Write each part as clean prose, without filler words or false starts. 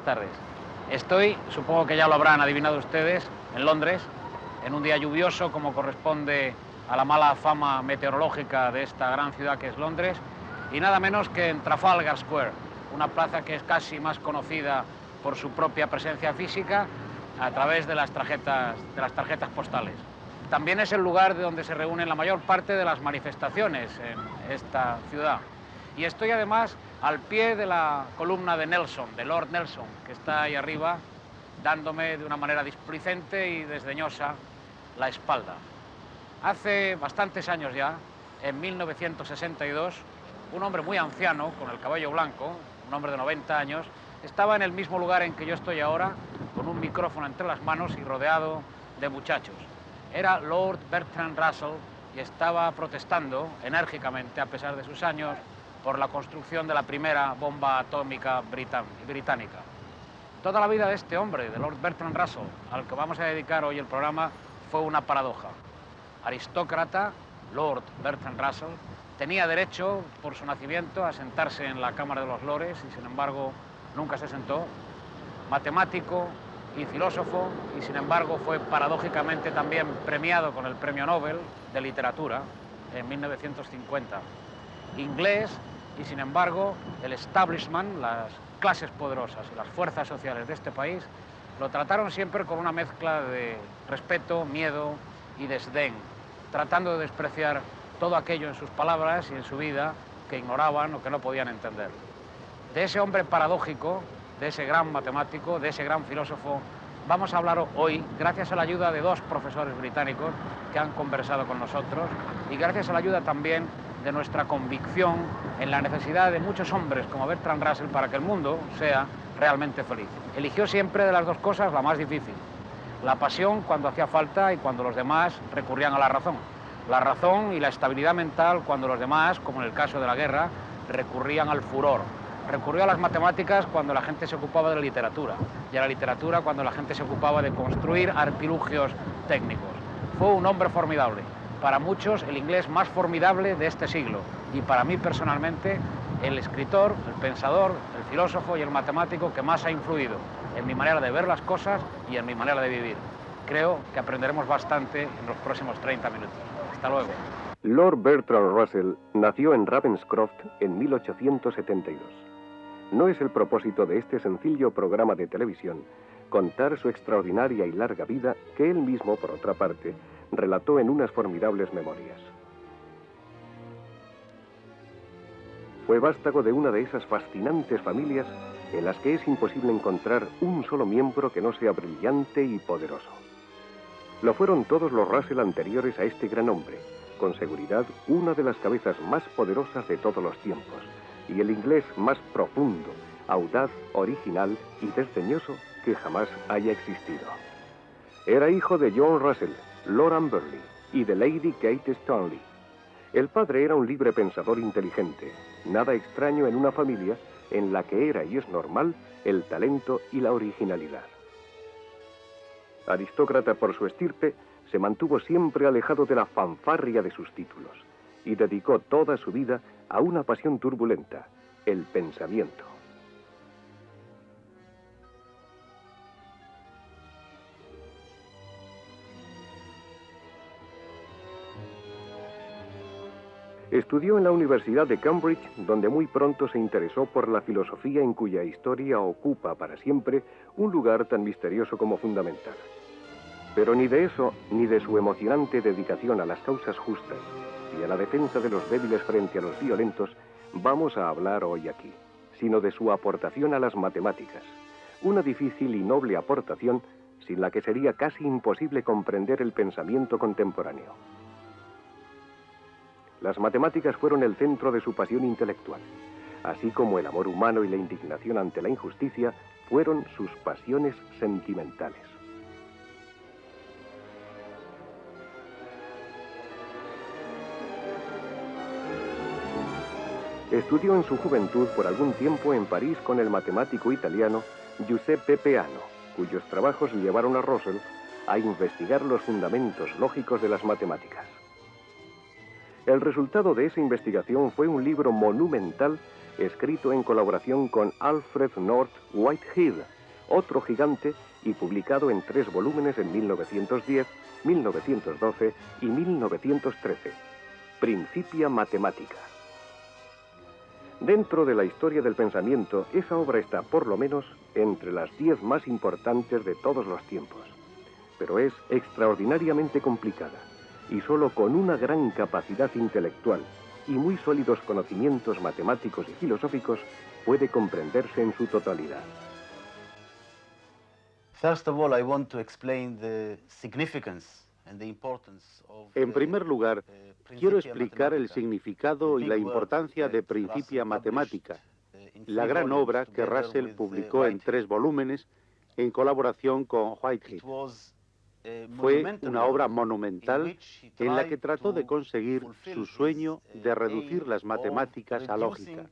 tardes. Estoy, supongo que ya lo habrán adivinado ustedes, en Londres, en un día lluvioso como corresponde a la mala fama meteorológica de esta gran ciudad que es Londres, y nada menos que en Trafalgar Square, una plaza que es casi más conocida por su propia presencia física a través de las tarjetas postales. También es el lugar de donde se reúnen la mayor parte de las manifestaciones en esta ciudad. Y estoy además al pie de la columna de Nelson, de Lord Nelson, que está ahí arriba, dándome de una manera displicente y desdeñosa la espalda. Hace bastantes años ya, en 1962, un hombre muy anciano, con el cabello blanco, un hombre de 90 años, estaba en el mismo lugar en que yo estoy ahora, con un micrófono entre las manos y rodeado de muchachos. Era Lord Bertrand Russell y estaba protestando enérgicamente, a pesar de sus años, por la construcción de la primera bomba atómica británica. Toda la vida de este hombre, de Lord Bertrand Russell, al que vamos a dedicar hoy el programa, fue una paradoja. Aristócrata, Lord Bertrand Russell, tenía derecho, por su nacimiento, a sentarse en la Cámara de los Lores y, sin embargo, nunca se sentó. Matemático y filósofo, y, sin embargo, fue paradójicamente también premiado con el Premio Nobel de Literatura en 1950. Inglés, y, sin embargo, el establishment, las clases poderosas y las fuerzas sociales de este país lo trataron siempre con una mezcla de respeto, miedo y desdén, tratando de despreciar todo aquello en sus palabras y en su vida que ignoraban o que no podían entender. De ese hombre paradójico, de ese gran matemático, de ese gran filósofo, vamos a hablar hoy gracias a la ayuda de dos profesores británicos que han conversado con nosotros y gracias a la ayuda también de nuestra convicción en la necesidad de muchos hombres como Bertrand Russell para que el mundo sea realmente feliz. Eligió siempre de las dos cosas la más difícil: la pasión cuando hacía falta y cuando los demás recurrían a la razón. La razón y la estabilidad mental cuando los demás, como en el caso de la guerra, recurrían al furor. Recurrió a las matemáticas cuando la gente se ocupaba de la literatura y a la literatura cuando la gente se ocupaba de construir artilugios técnicos. Fue un hombre formidable. Para muchos, el inglés más formidable de este siglo. Y para mí, personalmente, el escritor, el pensador, el filósofo y el matemático que más ha influido en mi manera de ver las cosas y en mi manera de vivir. Creo que aprenderemos bastante en los próximos 30 minutos. Hasta luego. Lord Bertrand Russell nació en Ravenscroft en 1872. No es el propósito de este sencillo programa de televisión contar su extraordinaria y larga vida que él mismo, por otra parte, relató en unas formidables memorias. Fue vástago de una de esas fascinantes familias en las que es imposible encontrar un solo miembro que no sea brillante y poderoso. Lo fueron todos los Russell anteriores a este gran hombre, con seguridad una de las cabezas más poderosas de todos los tiempos, y el inglés más profundo, audaz, original y desdeñoso que jamás haya existido. Era hijo de John Russell, Lord Amberley, y de Lady Kate Stanley. El padre era un libre pensador inteligente, nada extraño en una familia en la que era y es normal el talento y la originalidad. Aristócrata por su estirpe, se mantuvo siempre alejado de la fanfarria de sus títulos y dedicó toda su vida a una pasión turbulenta, el pensamiento. Estudió en la Universidad de Cambridge, donde muy pronto se interesó por la filosofía en cuya historia ocupa para siempre un lugar tan misterioso como fundamental. Pero ni de eso, ni de su emocionante dedicación a las causas justas y a la defensa de los débiles frente a los violentos, vamos a hablar hoy aquí, sino de su aportación a las matemáticas, una difícil y noble aportación sin la que sería casi imposible comprender el pensamiento contemporáneo. Las matemáticas fueron el centro de su pasión intelectual, así como el amor humano y la indignación ante la injusticia fueron sus pasiones sentimentales. Estudió en su juventud por algún tiempo en París con el matemático italiano Giuseppe Peano, cuyos trabajos llevaron a Russell a investigar los fundamentos lógicos de las matemáticas. El resultado de esa investigación fue un libro monumental escrito en colaboración con Alfred North Whitehead, otro gigante y publicado en 3 volúmenes en 1910, 1912 y 1913. Principia Mathematica. Dentro de la historia del pensamiento, esa obra está por lo menos entre las 10 más importantes de todos los tiempos. Pero es extraordinariamente complicada y solo con una gran capacidad intelectual y muy sólidos conocimientos matemáticos y filosóficos puede comprenderse en su totalidad. First of all, I want to explain the significance and the importance of En primer lugar, quiero Principia explicar el Mathematica, significado y la importancia de Principia Mathematica, la gran obra que Russell publicó en 3 volúmenes en colaboración con Whitehead. Fue una obra monumental en la que trató de conseguir su sueño de reducir las matemáticas a lógica.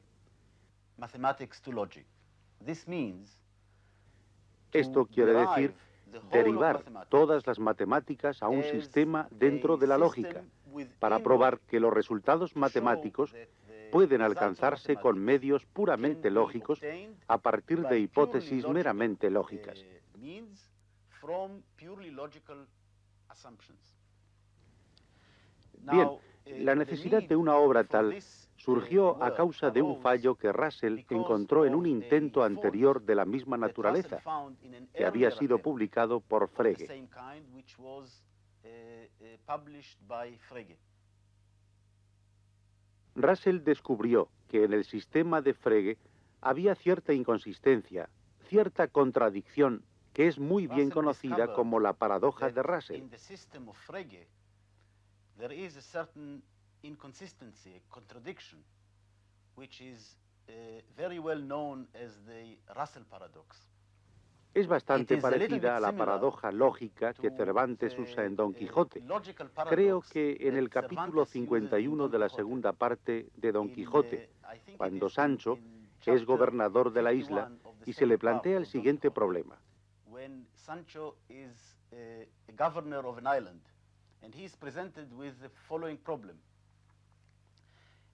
Esto quiere decir derivar todas las matemáticas a un sistema dentro de la lógica, para probar que los resultados matemáticos pueden alcanzarse con medios puramente lógicos a partir de hipótesis meramente lógicas. Bien, la necesidad de una obra tal surgió a causa de un fallo que Russell encontró en un intento anterior de la misma naturaleza, que había sido publicado por Frege. Russell descubrió que en el sistema de Frege había cierta inconsistencia, cierta contradicción que es muy bien conocida como la paradoja de Russell. Es bastante parecida a la paradoja lógica que Cervantes usa en Don Quijote. Creo que en el capítulo 51 de la segunda parte de Don Quijote, cuando Sancho es gobernador de la isla y se le plantea el siguiente problema. Sancho is governor of an island, and he is presented with the following problem.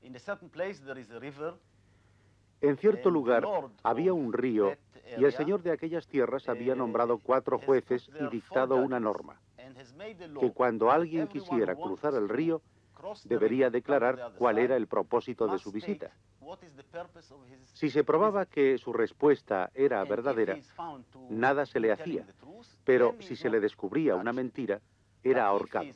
In a certain place there is a river. En cierto lugar había un río y el señor de aquellas tierras había nombrado 4 jueces y dictado una norma, que cuando alguien quisiera cruzar el río, debería declarar cuál era el propósito de su visita. Si se probaba que su respuesta era verdadera, nada se le hacía, pero si se le descubría una mentira, era ahorcado.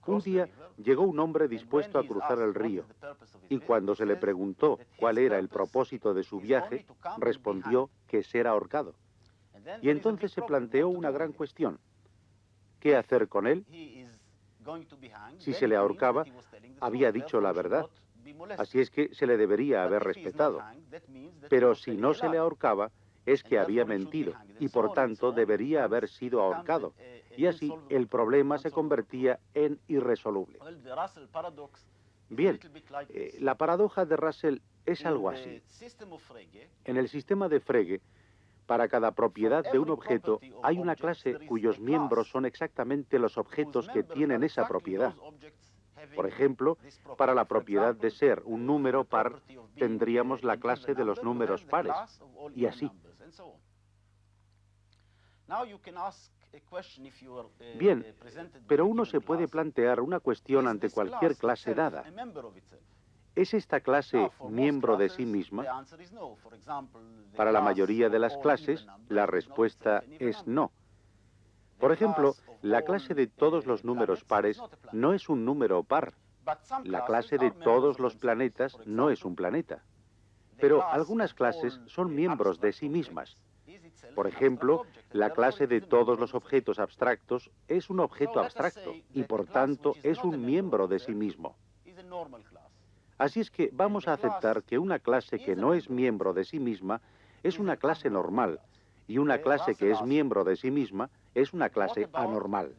Un día llegó un hombre dispuesto a cruzar el río, y cuando se le preguntó cuál era el propósito de su viaje, respondió que ser ahorcado. Y entonces se planteó una gran cuestión. ¿Qué hacer con él? Si se le ahorcaba, había dicho la verdad, así es que se le debería haber respetado. Pero si no se le ahorcaba, es que había mentido, y por tanto debería haber sido ahorcado. Y así el problema se convertía en irresoluble. Bien, la paradoja de Russell es algo así. En el sistema de Frege, para cada propiedad de un objeto hay una clase cuyos miembros son exactamente los objetos que tienen esa propiedad. Por ejemplo, para la propiedad de ser un número par, tendríamos la clase de los números pares, y así. Bien, pero uno se puede plantear una cuestión ante cualquier clase dada. ¿Es esta clase miembro de sí misma? Para la mayoría de las clases, la respuesta es no. Por ejemplo, la clase de todos los números pares no es un número par. La clase de todos los planetas no es un planeta. Pero algunas clases son miembros de sí mismas. Por ejemplo, la clase de todos los objetos abstractos es un objeto abstracto y por tanto es un miembro de sí mismo. Así es que vamos a aceptar que una clase que no es miembro de sí misma es una clase normal y una clase que es miembro de sí misma es una clase anormal.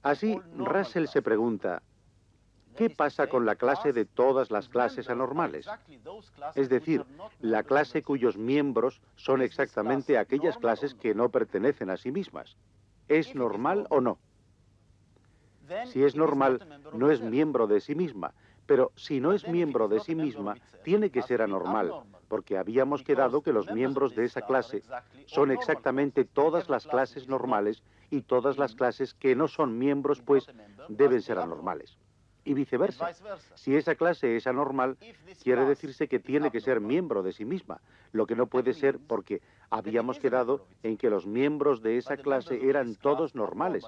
Así, Russell se pregunta, ¿qué pasa con la clase de todas las clases anormales? Es decir, la clase cuyos miembros son exactamente aquellas clases que no pertenecen a sí mismas. ¿Es normal o no? Si es normal, no es miembro de sí misma, Pero si no es miembro de sí misma, tiene que ser anormal, porque habíamos quedado que los miembros de esa clase son exactamente todas las clases normales y todas las clases que no son miembros, pues, deben ser anormales. Y viceversa. Si esa clase es anormal, quiere decirse que tiene que ser miembro de sí misma, lo que no puede ser porque habíamos quedado en que los miembros de esa clase eran todos normales.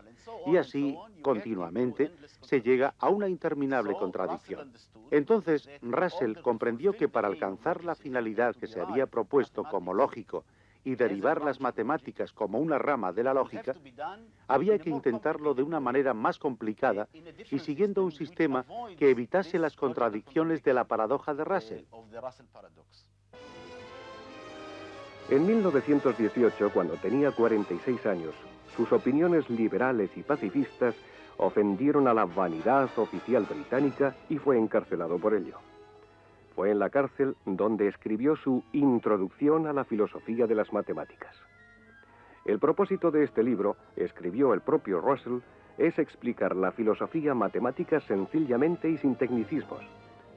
Y así, continuamente, se llega a una interminable contradicción. Entonces, Russell comprendió que para alcanzar la finalidad que se había propuesto como lógico y derivar las matemáticas como una rama de la lógica, había que intentarlo de una manera más complicada y siguiendo un sistema que evitase las contradicciones de la paradoja de Russell. En 1918, cuando tenía 46 años, sus opiniones liberales y pacifistas ofendieron a la vanidad oficial británica y fue encarcelado por ello. Fue en la cárcel donde escribió su Introducción a la filosofía de las matemáticas. El propósito de este libro, escribió el propio Russell, es explicar la filosofía matemática sencillamente y sin tecnicismos,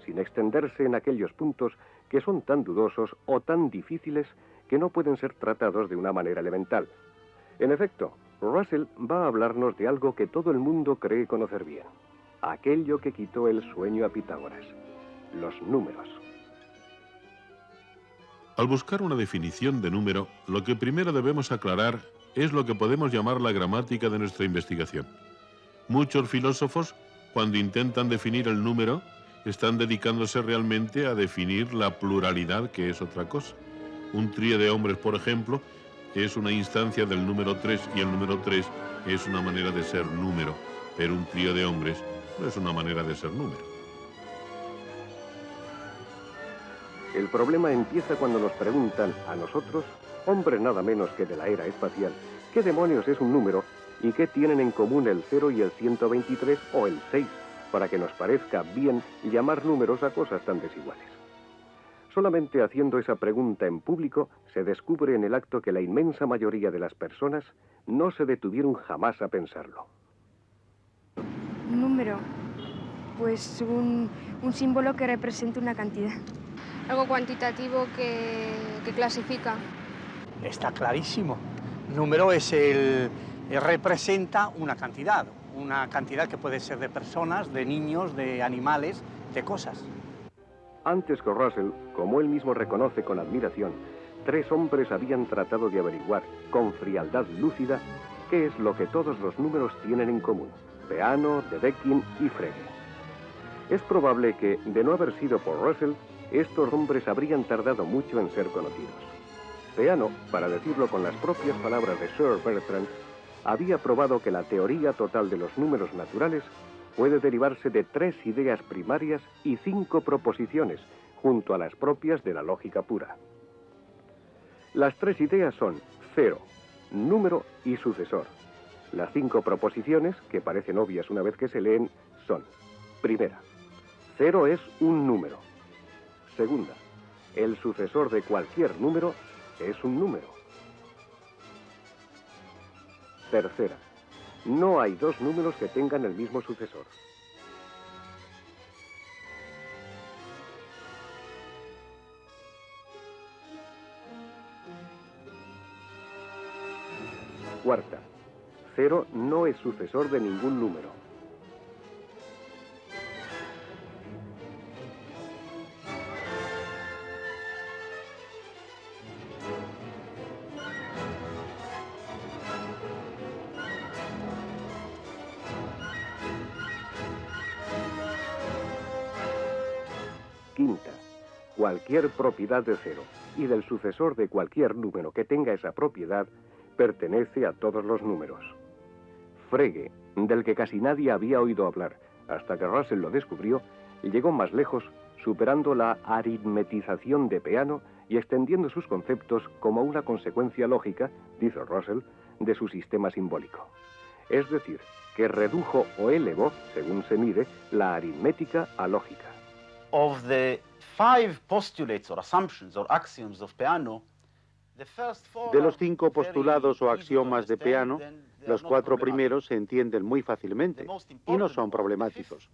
sin extenderse en aquellos puntos que son tan dudosos o tan difíciles que no pueden ser tratados de una manera elemental. En efecto, Russell va a hablarnos de algo que todo el mundo cree conocer bien, aquello que quitó el sueño a Pitágoras: los números. Al buscar una definición de número, lo que primero debemos aclarar es lo que podemos llamar la gramática de nuestra investigación. Muchos filósofos, cuando intentan definir el número, están dedicándose realmente a definir la pluralidad, que es otra cosa. Un trío de hombres, por ejemplo, es una instancia del número 3 y el número 3 es una manera de ser número, pero un trío de hombres no es una manera de ser número. El problema empieza cuando nos preguntan a nosotros, hombres nada menos que de la era espacial, ¿qué demonios es un número y qué tienen en común el 0 y el 123 o el 6, para que nos parezca bien llamar números a cosas tan desiguales? Solamente haciendo esa pregunta en público se descubre en el acto que la inmensa mayoría de las personas no se detuvieron jamás a pensarlo. Un número, pues un símbolo que representa una cantidad. Algo cuantitativo que clasifica. Está clarísimo. Número representa una cantidad que puede ser de personas, de niños, de animales, de cosas. Antes que Russell, como él mismo reconoce con admiración, 3 hombres habían tratado de averiguar, con frialdad lúcida, qué es lo que todos los números tienen en común: Peano, Dedekind y Frege. Es probable que, de no haber sido por Russell, estos hombres habrían tardado mucho en ser conocidos. Peano, para decirlo con las propias palabras de Sir Bertrand, había probado que la teoría total de los números naturales puede derivarse de 3 ideas primarias y 5 proposiciones, junto a las propias de la lógica pura. Las 3 ideas son 0, número y sucesor. Las 5 proposiciones, que parecen obvias una vez que se leen, son: primera, 0 es un número. Segunda, el sucesor de cualquier número es un número. Tercera, no hay 2 números que tengan el mismo sucesor. Cuarta, 0 no es sucesor de ningún número. Quinta, cualquier propiedad de 0 y del sucesor de cualquier número que tenga esa propiedad pertenece a todos los números. Frege, del que casi nadie había oído hablar hasta que Russell lo descubrió, llegó más lejos, superando la aritmetización de Peano y extendiendo sus conceptos como una consecuencia lógica, dice Russell, de su sistema simbólico. Es decir, que redujo o elevó, según se mide, la aritmética a lógica. Of the 5 postulates or assumptions or axioms of Peano, de los 5 postulados o axiomas de Peano, los 4 primeros se entienden muy fácilmente y no son problemáticos.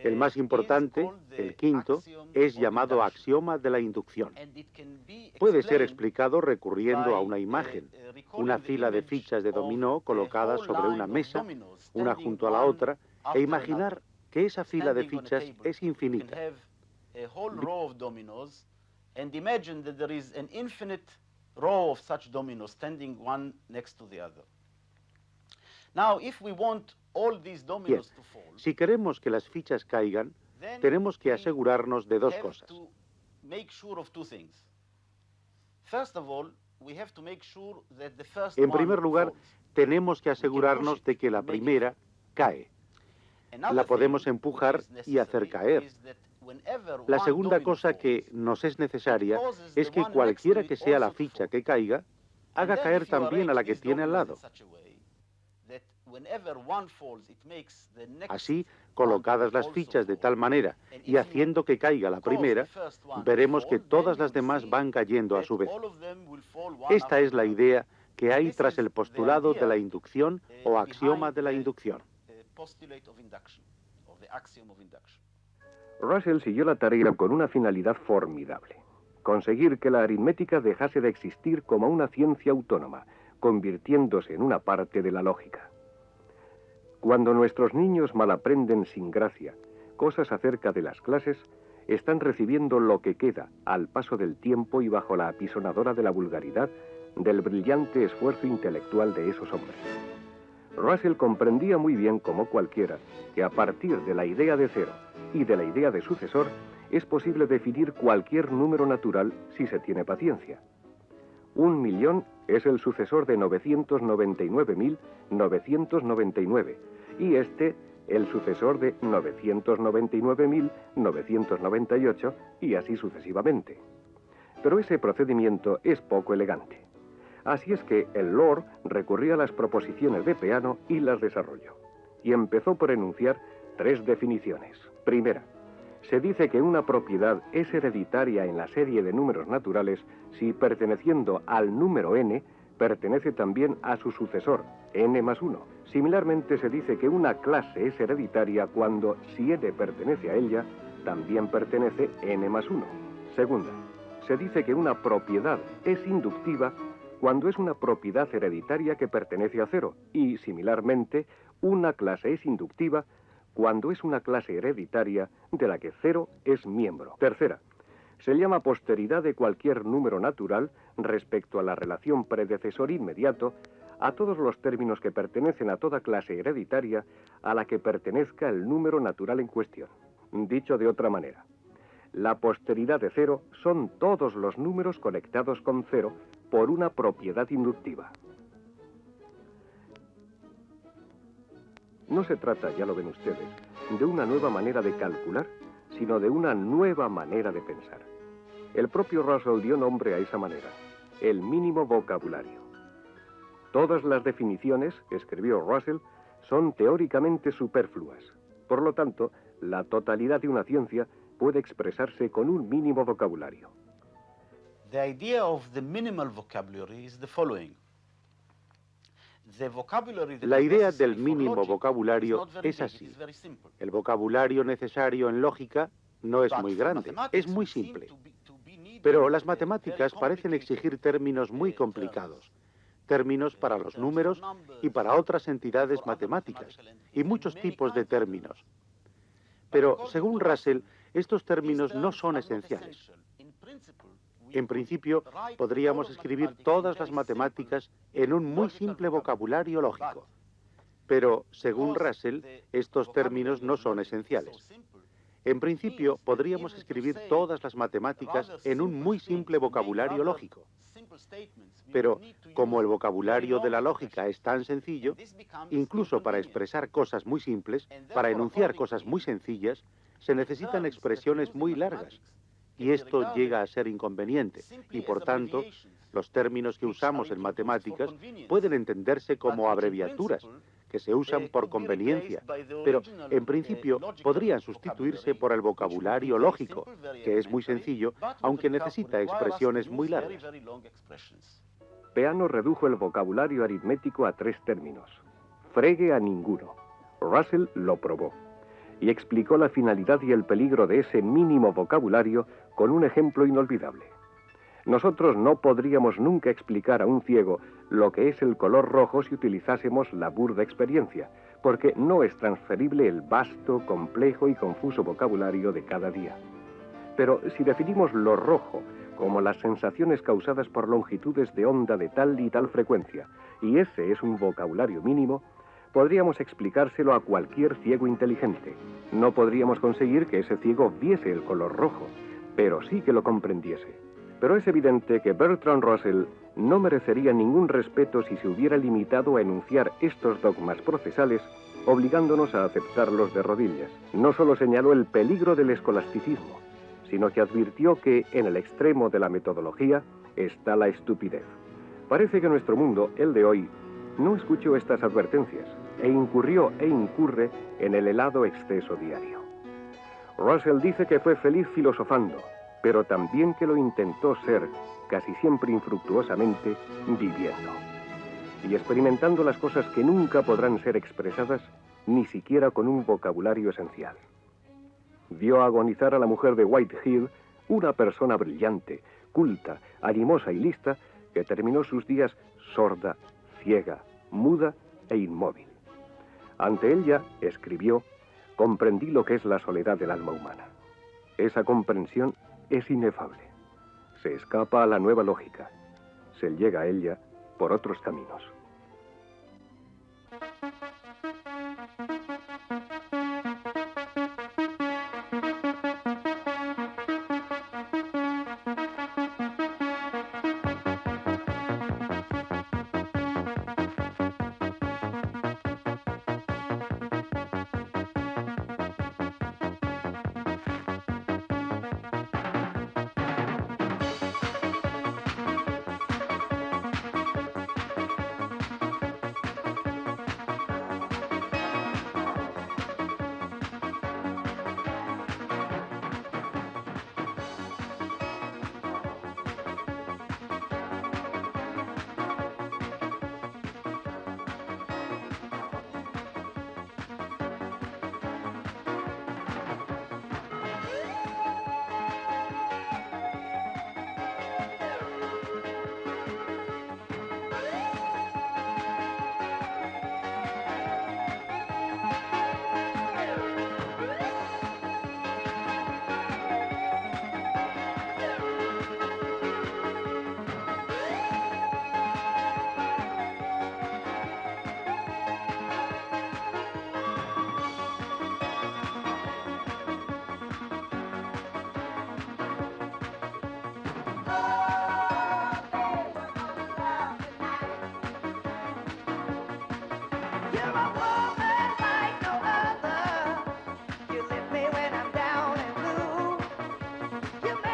El más importante, el quinto, es llamado axioma de la inducción. Puede ser explicado recurriendo a una imagen, una fila de fichas de dominó colocadas sobre una mesa, una junto a la otra, e imaginar que esa fila de fichas es infinita. Bien, si queremos que las fichas caigan, tenemos que asegurarnos de dos cosas. En primer lugar, tenemos que asegurarnos de que la primera cae. La podemos empujar y hacer caer. La segunda cosa que nos es necesaria es que cualquiera que sea la ficha que caiga, haga caer también a la que tiene al lado. Así, colocadas las fichas de tal manera y haciendo que caiga la primera, veremos que todas las demás van cayendo a su vez. Esta es la idea que hay tras el postulado de la inducción o axioma de la inducción. Russell siguió la tarea con una finalidad formidable: conseguir que la aritmética dejase de existir como una ciencia autónoma, convirtiéndose en una parte de la lógica. Cuando nuestros niños malaprenden sin gracia cosas acerca de las clases, están recibiendo lo que queda, al paso del tiempo y bajo la apisonadora de la vulgaridad, del brillante esfuerzo intelectual de esos hombres. Russell comprendía muy bien, como cualquiera, que a partir de la idea de cero y de la idea de sucesor, es posible definir cualquier número natural si se tiene paciencia. 1.000.000 es el sucesor de 999.999, y este el sucesor de 999.998, y así sucesivamente. Pero ese procedimiento es poco elegante. Así es que el Lord recurrió a las proposiciones de Peano y las desarrolló. Y empezó por enunciar 3 definiciones. Primera, se dice que una propiedad es hereditaria en la serie de números naturales si, perteneciendo al número n, pertenece también a su sucesor, n más 1. Similarmente, se dice que una clase es hereditaria cuando, si n pertenece a ella, también pertenece n más 1. Segunda, se dice que una propiedad es inductiva cuando es una propiedad hereditaria que pertenece a 0, y, similarmente, una clase es inductiva cuando es una clase hereditaria de la que 0 es miembro. Tercera, se llama posteridad de cualquier número natural respecto a la relación predecesor inmediato a todos los términos que pertenecen a toda clase hereditaria a la que pertenezca el número natural en cuestión. Dicho de otra manera, la posteridad de 0 son todos los números conectados con 0 por una propiedad inductiva. No se trata, ya lo ven ustedes, de una nueva manera de calcular, sino de una nueva manera de pensar. El propio Russell dio nombre a esa manera: el mínimo vocabulario. Todas las definiciones, escribió Russell, son teóricamente superfluas. Por lo tanto, la totalidad de una ciencia puede expresarse con un mínimo vocabulario. The idea of the minimal vocabulary is the following. La idea del mínimo vocabulario es así. El vocabulario necesario en lógica no es muy grande, es muy simple. Pero las matemáticas parecen exigir términos muy complicados, términos para los números y para otras entidades matemáticas, y muchos tipos de términos. Pero, según Russell, estos términos no son esenciales. En principio, podríamos escribir todas las matemáticas en un muy simple vocabulario lógico. Pero, según Russell, estos términos no son esenciales. En principio, podríamos escribir todas las matemáticas en un muy simple vocabulario lógico. Pero, como el vocabulario de la lógica es tan sencillo, incluso para expresar cosas muy simples, para enunciar cosas muy sencillas, se necesitan expresiones muy largas. Y esto llega a ser inconveniente, y por tanto, los términos que usamos en matemáticas pueden entenderse como abreviaturas, que se usan por conveniencia, pero en principio podrían sustituirse por el vocabulario lógico, que es muy sencillo, aunque necesita expresiones muy largas. Peano redujo el vocabulario aritmético a 3 términos. Frege a ninguno. Russell lo probó. y explicó la finalidad y el peligro de ese mínimo vocabulario con un ejemplo inolvidable. Nosotros no podríamos nunca explicar a un ciego lo que es el color rojo si utilizásemos la burda experiencia, porque no es transferible el vasto, complejo y confuso vocabulario de cada día. Pero si definimos lo rojo como las sensaciones causadas por longitudes de onda de tal y tal frecuencia, y ese es un vocabulario mínimo, podríamos explicárselo a cualquier ciego inteligente. No podríamos conseguir que ese ciego viese el color rojo, pero sí que lo comprendiese. Pero es evidente que Bertrand Russell no merecería ningún respeto si se hubiera limitado a enunciar estos dogmas procesales, obligándonos a aceptarlos de rodillas. No solo señaló el peligro del escolasticismo, sino que advirtió que en el extremo de la metodología está la estupidez. Parece que nuestro mundo, el de hoy, no escuchó estas advertencias e incurrió e incurre en el helado exceso diario. Russell dice que fue feliz filosofando, pero también que lo intentó ser, casi siempre infructuosamente, viviendo. Y experimentando las cosas que nunca podrán ser expresadas, ni siquiera con un vocabulario esencial. Vio agonizar a la mujer de Whitehill, una persona brillante, culta, animosa y lista, que terminó sus días sorda, ciega, muda e inmóvil. Ante ella, escribió, comprendí lo que es la soledad del alma humana. Esa comprensión es inefable. Se escapa a la nueva lógica. Se llega a ella por otros caminos.